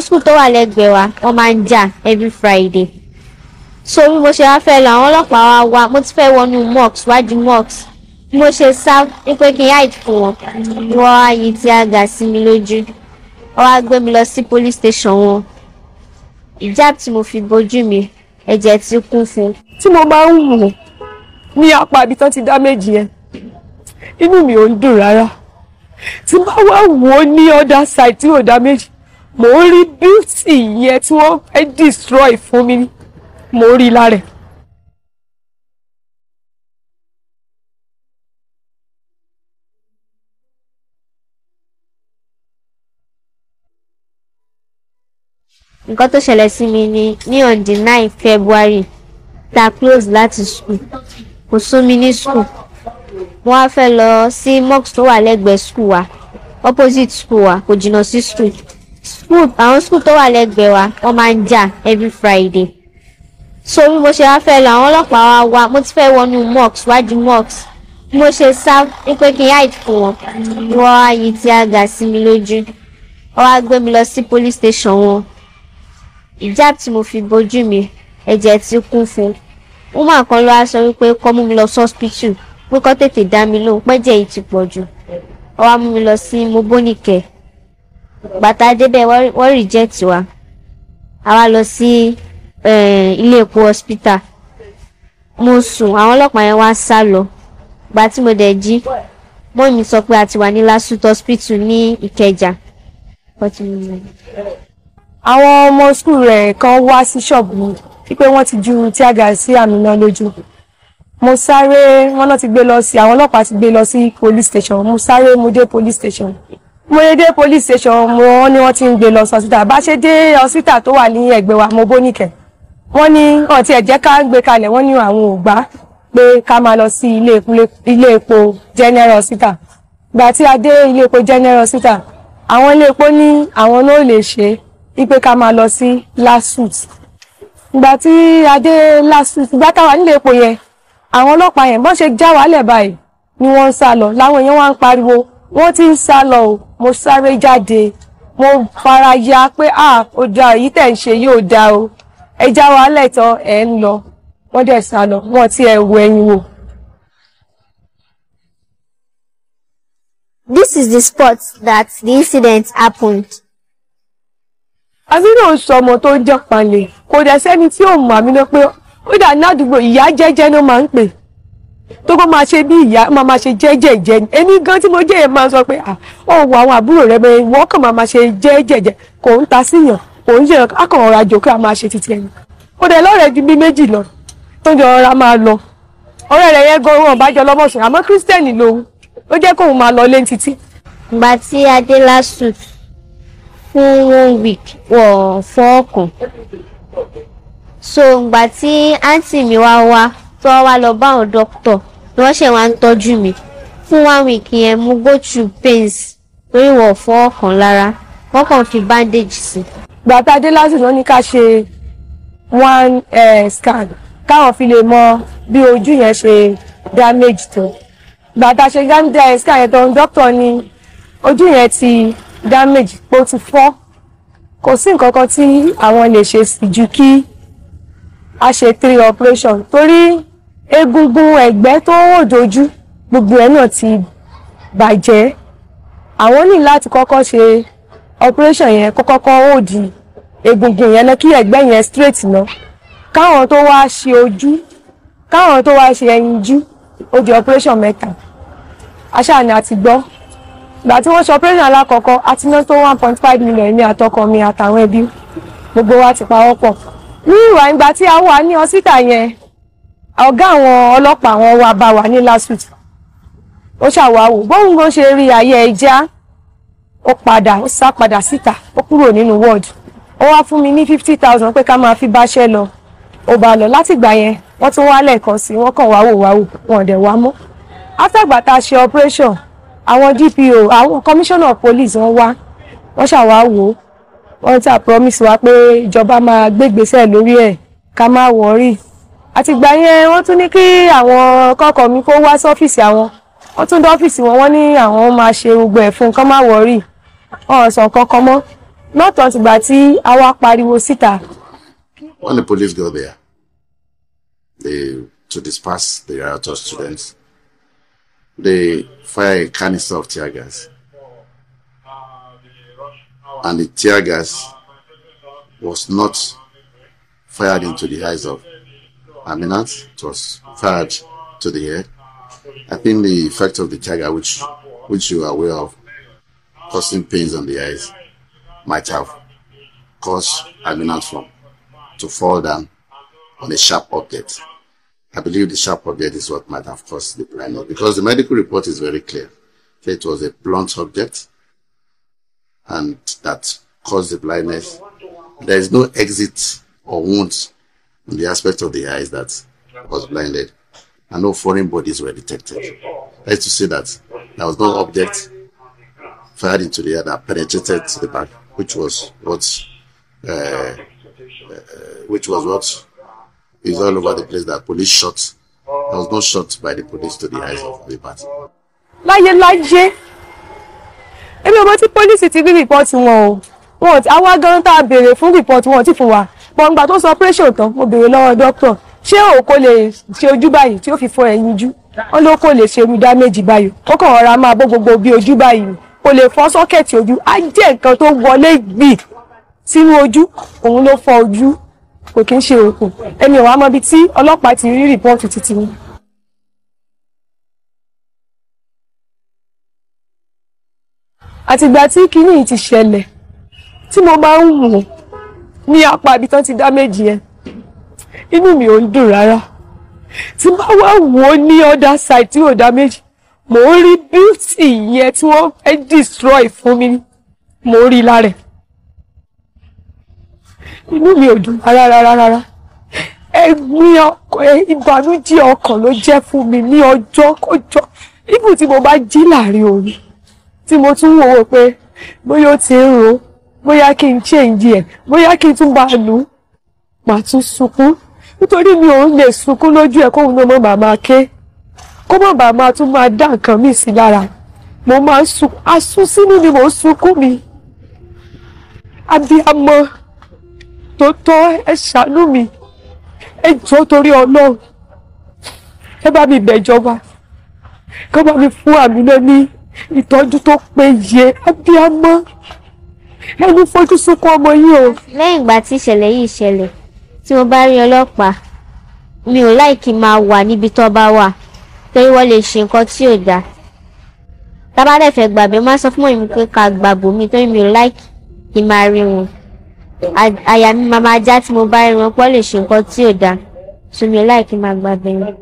school tó wà lẹ́gbẹ̀ẹ́ wa wọ́n máa ń jà every Friday. So bí mo ṣe wá fẹ́ lọ àwọn ọlọ́pàá wa mo ti fẹ́ wọnú mosque wájú mosque mo ṣe sá pé kí n hide fún wọn wọ́n á yí tí a gà sí mi lójú wọ́n á gbé mi lọ sí police station wọn ìjáàb tí mo fi bojú mi ẹ̀jẹ̀ ti kún fún. tí mo máa ń wò ní apá ibi tán ti dá méjì yẹn inú mi ò ń dùn rárá tí bá wá wò ó ní other side tí ò dá méjì mò ń rí beauty yẹn tí wọ́n fẹ́ destroy fún mi mò ń rí lára ẹ̀. nǹkan tó ṣẹlẹ̀ sí mi ní on the 9 February ta close láti school kò sún mi ní school mo wá fẹ́ lọ sí mosque tó wà lẹ́gbẹ̀ẹ́ school wa opposite school wa kò jìnnà sí school àwọn school tó wà lẹ́gbẹ̀ẹ́ wa wọ́n máa ń jà every Friday. So bí mo ṣe wá fẹ́ lọ àwọn ọlọ́pàá wa mo ti fẹ́ wọnú mosque wájú mosque mo ṣe sá pé kí n hide fún wọn wọ́n á yí tí a gà sí mi lójú wọ́n á gbé mi lọ sí police station wọn ìjáàb tí mo fi bojú mi ẹ̀jẹ̀ ti kún fún. Woman kan ló wá sọ wípé kó mú mi lọ sí hospital pé kó tètè dá mi lóhùn pẹ́jẹ̀ yìí ti pọ̀ jù ó wá mú mi lọ sí Mobónìkẹ́ bàtà débẹ̀ wọ́n reject wa a wá lọ sí ilé epo hospital mo sùn àwọn ọlọ́pàá yẹn wá sá lọ gbà tí mo dẹ̀ jí mọ́ mi sọ pé a ti wà ní Lasut hospital ní Ìkẹjà. àwọn ọmọ skul rẹ̀ kan wá sí ṣọ́ọ̀bù wípé wọ́n ti ju tear gas sí Aminat lójú mo sáré wọ́n náà ti gbé lọ sí àwọn ọlọ́pàá ti gbé lọ sí police station mo sáré mo dé police station wọ́n ní wọ́n ti ń gbé lọ sí hospital bá ṣe dé hospital tó wà ní ẹ̀gbẹ́ wa Mobónìkẹ́ wọ́n ní wọ́n ti ẹ̀jẹ̀ ká gbé kalẹ̀ wọ́n ní àwọn ò gbà pé ká máa lọ sí ilé epo general hospital gbà tí a dé ilé epo general hospital àwọn ilé epo ní àwọn náà lè ṣe wípé ká máa lọ sí Lasut gbà tí a dé Lasut gbà táwa nílé epo yẹn àwọn ọlọ́pàá yẹn bọ́n ṣe já wálẹ̀ báyìí ni wọ́n ń sá lọ láwọn èèyàn wá ń pariwo wọ́n ti ń sá lọ o mo sáré jáde mo fara ya pé ó dá èyí tẹ̀ ń ṣe yóò dá o ẹ já wálẹ̀ tán ẹ̀ ń lọ wọ́n dẹ̀ sá lọ wọ́n ti ẹ̀ wo ẹ̀yìn wò. This is the spot that the incident happened. Aminat sọ ọmọ tó ń jẹ́ palẹ̀ kò dẹ̀ sẹ́ni tí ò mọ̀ Aminat pé ó dà ní àdúgbò ìyá jẹ́jẹ́ ló máa ń pè tó kó máa ṣe bí ìyá máa ṣe jẹ́jẹ̀jẹ́ ni èmi gan tí mo jẹ́ yẹn máa sọ pé ó wọ àwọn àbúrò rẹ bẹ́ẹ̀ wọ́n kàn máa ṣe jẹ́jẹ̀jẹ́ kò ń ta síyàn kò ń ṣe akàn ọ̀rọ̀ àjòkè àmọ́ ṣe títí ẹni kò dẹ̀ lọ́rẹ̀ẹ́ ju bí méjì lọ tó jọ ọ̀rá máa lọ ọ̀rẹ́ rẹ̀ yẹn gan wọn bá jọ lọ́mọ̀sùn àmọ́ kírísítẹ́nì lòun ó jẹ́ kóun máa lọ lé títí. ìgbà tí a dé Lasut fún 1 week wọ̀ fọ́ọ̀kùn so ìgbà tí àǹtí mi wá tó wá lọ bá àwọn dókítà ni wọ́n ṣe wá ń tọ́jú mi fún 1 week yẹn mo go through pains torí wọ̀ fọ́ọ̀kùn lára wọ́n kàn fi bandage sí. ìgbà tá a dé Lasut náà ní ká ṣe 1 scan káwọn fi lè mọ bí ojú yẹn ṣe damage tó ìgbà tá a ṣe scan yẹn tó ń dókítà ní ojú yẹn ti damage pé ó ti fọ́ kò sí nǹkan kan tí àwọn lè ṣe sí ju kí a ṣe 3 operation torí egungun ẹ̀gbẹ́ tó hò dojú gbogbo ẹ̀ náà ti bàjẹ́ àwọn ní láti kọ́kọ́ ṣe operation yẹn kọ́kọ́ hò di egungun yẹn náà kí ẹ̀gbẹ́ yẹn straight náà káwọn tó wá ṣe ojú káwọn tó wá ṣe ẹyinjú ó di operation 3 aṣáà ni a ti gbọ́ ìgbà tí wọ́n ṣe operation alákọ̀ọ́kọ́ àti ná tó 1.5 million ní àtọkọ mi àtàwọn ẹbí gbogbo wa ti pawọ́ pọ̀ ní ìwà ìgbà tí a wà ní hospital yẹn ọ̀gá àwọn ọlọ́pàá wọn wá bá wa ní Lasut ó ṣàwáwò bóun ló ṣe rí ayé ẹja ó sá padà síta ó kúrò nínú ward ó wá fún mi ní 50,000 pé ká máa fi báṣẹ́ lọ ó bá lọ láti ìgbà yẹn wọ́n tún wá lẹ́ẹ̀kan sí wọ́n kàn wáwò wọn dẹ̀ wá mọ́ after ìgbà tá a ṣe operation àwọn DPO àwọn commissioner of police wọ́n ṣàwáwò wọ́n ti promise wa pé ìjọba máa gbégbésẹ̀ lórí ẹ̀ ká má wọ́rí àtìgbà yẹn wọ́n tún ní kí àwọn kọ́kọ́ mi kó wá sọ́fíìsì àwọn wọ́n tún dé ọ́fíìsì wọn wọ́n ní àwọn máa ṣe gbogbo ẹ̀ fún kán má wọ́rí wọ́n sọ kankan mọ́ not until ìgbà tí a wá pariwo síta. When the police got there, to disperse the riotous students, they fired a canister of tear gas. And the tear gas was not fired into the eyes of Aminat. It was fired to the head. I think the effect of the tear gas, which you are aware of, causing pains on the eyes, might have caused Aminat to fall down on a sharp object. I believe the sharp object is what might have caused the blindness, because the medical report is very clear. It was a blunt object and that caused the blindness. There is no exit or wound in the aspect of the eyes that was blinded, and no foreign bodies were detected. That is to say that there was no object fired into the air that penetrated to the back, which was what is all over the place that police shot. There was no shot by the police to the eyes of the party. Láyé èmi ò mọ̀ tí police ti rí report wọn o wọn àwa gan tá a béèrè fún report wọn ti fún wa gbọ̀ngbà tó sọ operation tán mo béèrè lọ́wọ́ doctor ṣé o kò lè ṣe ojú báyìí tí ó fi fọ ẹ̀yìn ojú wọn ló kò lè ṣe irú damage báyìí ó kàn ọ̀rá máa bó gbogbo bí ojú báyìí kò lè fọ́ sọ́kẹ̀tì ojú á jẹ́ nǹkan tó wọlé gbì sínú ojú òun ló fọ́ ojú kò kí ń ṣe òkun ẹni ò wá mọ̀ bí tí ọlọ́pàá ti rí report títí wọn. Àtìgbà tí kinní yìí ti ṣẹlẹ̀ tí mo máa ń wò ní apá ibi tán ti damage yẹn inú mi ò ń dùn rárá tí bá wá wò ó ní other side tí ò damage mò ń rí beauty yẹn tí wọ́n fẹ́ destroy fún mi mò ń rí lára inú mi ò dùn rárá ẹ̀gbin ọkàn ìbànújẹ́ ọkàn ló jẹ́ fún mi ní ọjọ́ kọjọ́ ibù tí mo bá jí láàrin òru tí mo tún wò ó pé bóyá ó ti ń ro bóyá kí n change ẹ̀ bóyá kí n tún bá lù ú màá tún sunkún nítorí mi ò lè sunkún lójú ẹ̀ kóun náà mọ̀ màmá ké kó mọ̀ bàmá tún máa dá nǹkan mi sí lára mo máa ń sunkún asún sínú ni mò ń sunkún mi abiyamọ tó tọ́ ẹ ṣàánú mi ẹ jọ̀ọ́ torí Ọlọ́run ẹ bá mi bẹ̀jọba kó bá mi fún Aminat ní ìtọ́jú tó péye abiyamọ ẹni fojú sunkún ọmọ yìí o. Lẹ́yìn ìgbà tí ìṣẹ̀lẹ̀ yìí ṣẹlẹ̀ tí mo bá rí ọlọ́pàá mi ò láìkí máa wà níbi tó bá wà torí wọ́n lè ṣe nǹkan tí ò dáa. Tá bá dẹ̀ fẹ́ gbàgbé má sọ fún mọ̀ mi pé ká gbàgbó mi torí mi ò láìkí máa rí wọn. Àyà mi máa já tí mo bá rí wọn pé wọ́n lè ṣe nǹkan tí ò dáa so mi ò láìkí máa gbàgbé wọn.